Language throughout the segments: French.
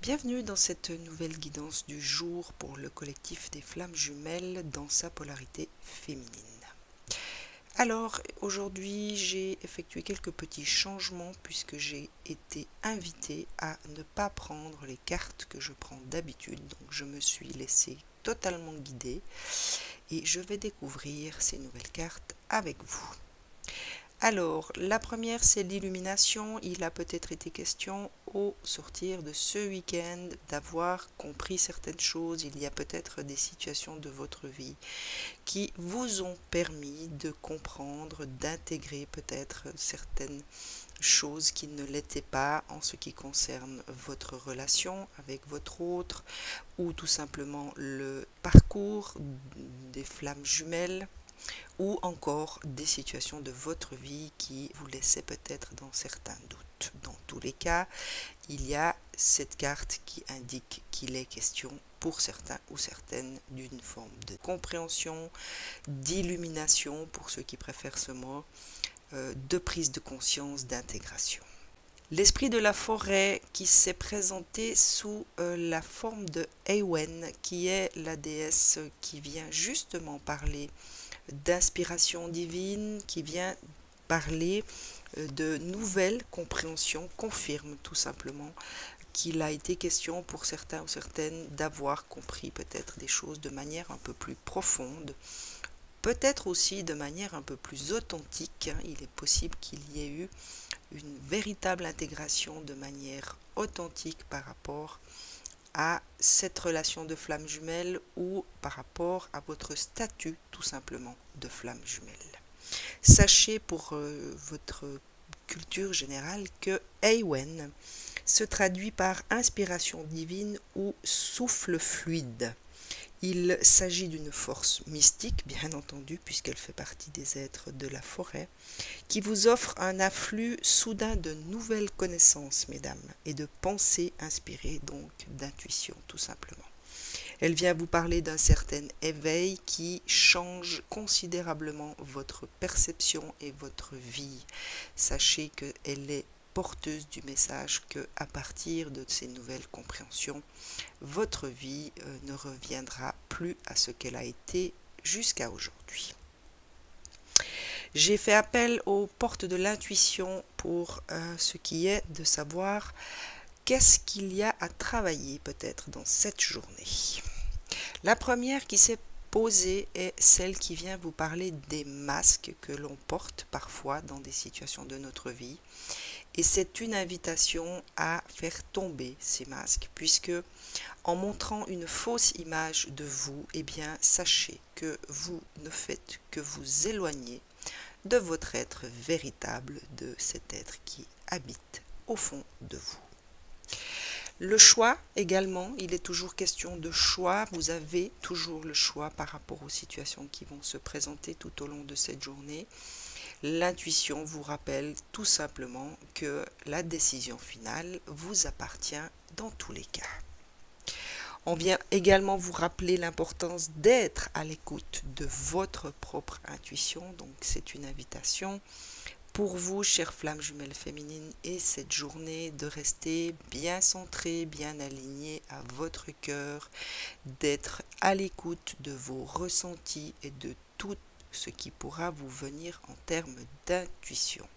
Bienvenue dans cette nouvelle guidance du jour pour le collectif des flammes jumelles dans sa polarité féminine. Alors aujourd'hui j'ai effectué quelques petits changements puisque j'ai été invitée à ne pas prendre les cartes que je prends d'habitude. Donc je me suis laissée totalement guider et je vais découvrir ces nouvelles cartes avec vous. Alors, la première, c'est l'illumination. Il a peut-être été question au sortir de ce week-end d'avoir compris certaines choses. Il y a peut-être des situations de votre vie qui vous ont permis de comprendre, d'intégrer peut-être certaines choses qui ne l'étaient pas en ce qui concerne votre relation avec votre autre ou tout simplement le parcours des flammes jumelles, ou encore des situations de votre vie qui vous laissaient peut-être dans certains doutes. Dans tous les cas, il y a cette carte qui indique qu'il est question pour certains ou certaines d'une forme de compréhension, d'illumination, pour ceux qui préfèrent ce mot, de prise de conscience, d'intégration. L'esprit de la forêt qui s'est présenté sous la forme de Ewen, qui est la déesse qui vient justement parler d'inspiration divine, qui vient parler de nouvelles compréhensions, confirme tout simplement qu'il a été question pour certains ou certaines d'avoir compris peut-être des choses de manière un peu plus profonde, peut-être aussi de manière un peu plus authentique. Il est possible qu'il y ait eu une véritable intégration de manière authentique par rapport à cette relation de flamme jumelle ou par rapport à votre statut tout simplement de flamme jumelle. Sachez pour votre culture générale que Ewen se traduit par inspiration divine ou souffle fluide. Il s'agit d'une force mystique, bien entendu, puisqu'elle fait partie des êtres de la forêt, qui vous offre un afflux soudain de nouvelles connaissances, mesdames, et de pensées inspirées, donc d'intuition, tout simplement. Elle vient vous parler d'un certain éveil qui change considérablement votre perception et votre vie. Sachez qu'elle est porteuse du message que à partir de ces nouvelles compréhensions, votre vie ne reviendra plus à ce qu'elle a été jusqu'à aujourd'hui. J'ai fait appel aux portes de l'intuition pour ce qui est de savoir qu'est-ce qu'il y a à travailler peut-être dans cette journée. La première qui s'est posée est celle qui vient vous parler des masques que l'on porte parfois dans des situations de notre vie. Et c'est une invitation à faire tomber ces masques, puisque en montrant une fausse image de vous, eh bien, sachez que vous ne faites que vous éloigner de votre être véritable, de cet être qui habite au fond de vous. Le choix également, il est toujours question de choix. Vous avez toujours le choix par rapport aux situations qui vont se présenter tout au long de cette journée. L'intuition vous rappelle tout simplement que la décision finale vous appartient dans tous les cas. On vient également vous rappeler l'importance d'être à l'écoute de votre propre intuition. Donc c'est une invitation pour vous, chères flammes jumelles féminines, et cette journée de rester bien centré, bien aligné à votre cœur, d'être à l'écoute de vos ressentis et de tout ce qui pourra vous venir en termes d'intuition.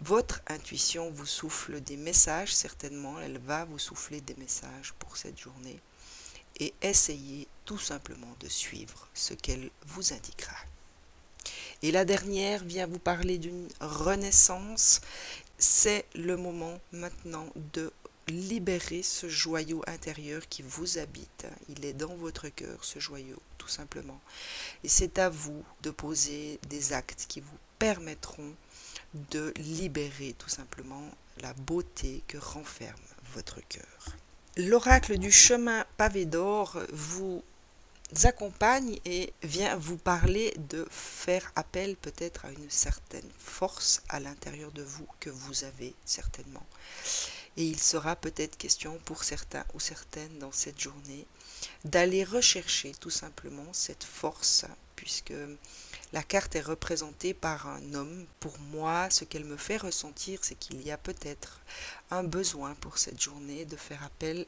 Votre intuition vous souffle des messages, certainement, elle va vous souffler des messages pour cette journée, et essayez tout simplement de suivre ce qu'elle vous indiquera. Et la dernière vient vous parler d'une renaissance. C'est le moment maintenant de libérer ce joyau intérieur qui vous habite. Il est dans votre cœur, ce joyau, tout simplement. Et c'est à vous de poser des actes qui vous permettront de libérer tout simplement la beauté que renferme votre cœur. L'oracle du chemin pavé d'or vous accompagne et vient vous parler de faire appel peut-être à une certaine force à l'intérieur de vous que vous avez certainement. Et il sera peut-être question pour certains ou certaines dans cette journée d'aller rechercher tout simplement cette force, puisque La carte est représentée par un homme. Pour moi, ce qu'elle me fait ressentir, c'est qu'il y a peut-être un besoin pour cette journée de faire appel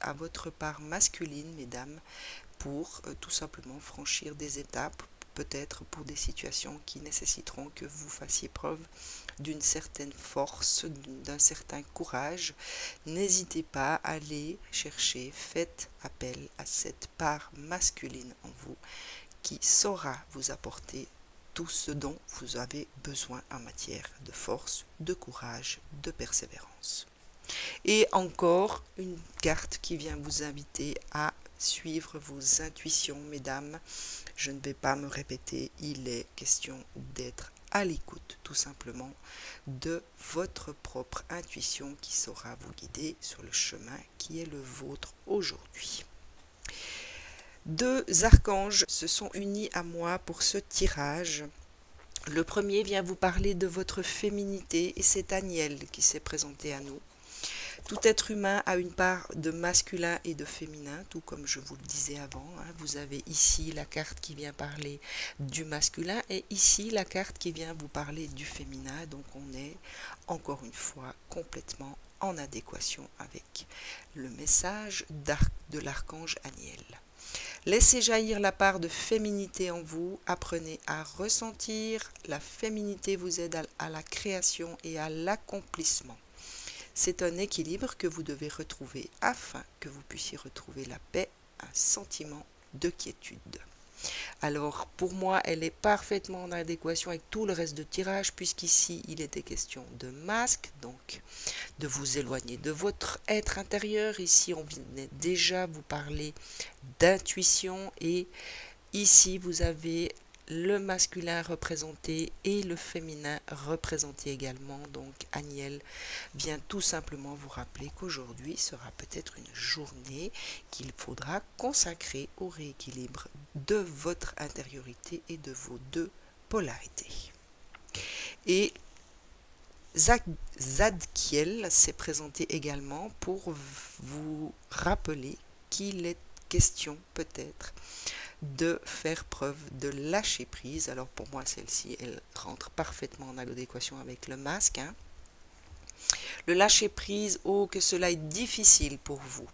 à votre part masculine, mesdames, pour tout simplement franchir des étapes, peut-être pour des situations qui nécessiteront que vous fassiez preuve d'une certaine force, d'un certain courage. N'hésitez pas à aller chercher, faites appel à cette part masculine en vous qui saura vous apporter tout ce dont vous avez besoin en matière de force, de courage, de persévérance. Et encore une carte qui vient vous inviter à suivre vos intuitions, mesdames. Je ne vais pas me répéter, il est question d'être à l'écoute tout simplement de votre propre intuition qui saura vous guider sur le chemin qui est le vôtre aujourd'hui. Deux archanges se sont unis à moi pour ce tirage. Le premier vient vous parler de votre féminité et c'est Aniel qui s'est présenté à nous. Tout être humain a une part de masculin et de féminin, tout comme je vous le disais avant. Vous avez ici la carte qui vient parler du masculin et ici la carte qui vient vous parler du féminin. Donc on est encore une fois complètement en adéquation avec le message de l'archange Aniel. Laissez jaillir la part de féminité en vous, apprenez à ressentir. La féminité vous aide à la création et à l'accomplissement. C'est un équilibre que vous devez retrouver afin que vous puissiez retrouver la paix, un sentiment de quiétude. Alors pour moi, elle est parfaitement en adéquation avec tout le reste de tirage, puisqu'ici il était question de masque, donc de vous éloigner de votre être intérieur. Ici on venait déjà vous parler d'intuition et ici vous avez le masculin représenté et le féminin représenté également. Donc Aniel vient tout simplement vous rappeler qu'aujourd'hui sera peut-être une journée qu'il faudra consacrer au rééquilibre de votre intériorité et de vos deux polarités. Et Zadkiel s'est présenté également pour vous rappeler qu'il est question peut-être de faire preuve de lâcher prise. Alors pour moi celle-ci elle rentre parfaitement en adéquation avec le masque. Le lâcher prise, oh que cela est difficile pour vous,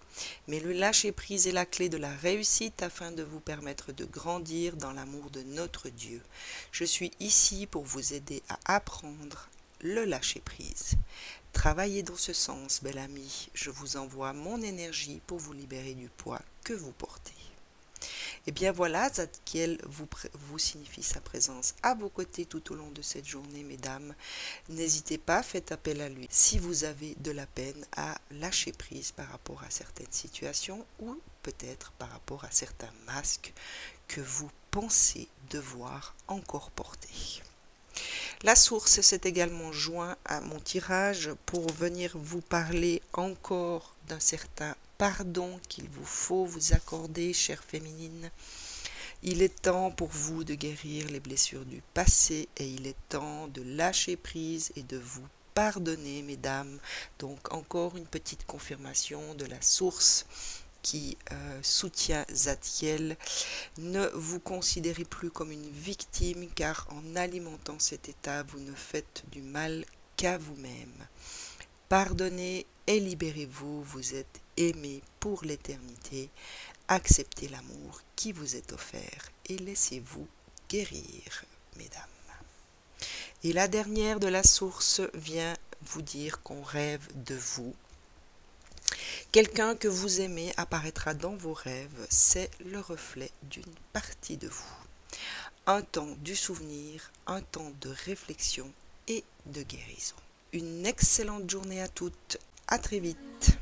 mais le lâcher prise est la clé de la réussite afin de vous permettre de grandir dans l'amour de notre Dieu. Je suis ici pour vous aider à apprendre le lâcher prise. Travaillez dans ce sens, bel ami. Je vous envoie mon énergie pour vous libérer du poids que vous portez. Et bien voilà, Zadkiel vous signifie sa présence à vos côtés tout au long de cette journée, mesdames. N'hésitez pas, faites appel à lui si vous avez de la peine à lâcher prise par rapport à certaines situations ou peut-être par rapport à certains masques que vous pensez devoir encore porter. La source s'est également joint à mon tirage pour venir vous parler encore d'un certain pardon qu'il vous faut vous accorder, chère féminine. Il est temps pour vous de guérir les blessures du passé et il est temps de lâcher prise et de vous pardonner, mesdames. Donc encore une petite confirmation de la source qui soutient Zadkiel. Ne vous considérez plus comme une victime car en alimentant cet état, vous ne faites du mal qu'à vous-même. Pardonnez et libérez-vous, vous êtes aimé pour l'éternité. Acceptez l'amour qui vous est offert et laissez-vous guérir, mesdames. Et la dernière de la source vient vous dire qu'on rêve de vous. Quelqu'un que vous aimez apparaîtra dans vos rêves, c'est le reflet d'une partie de vous. Un temps du souvenir, un temps de réflexion et de guérison. Une excellente journée à toutes, à très vite.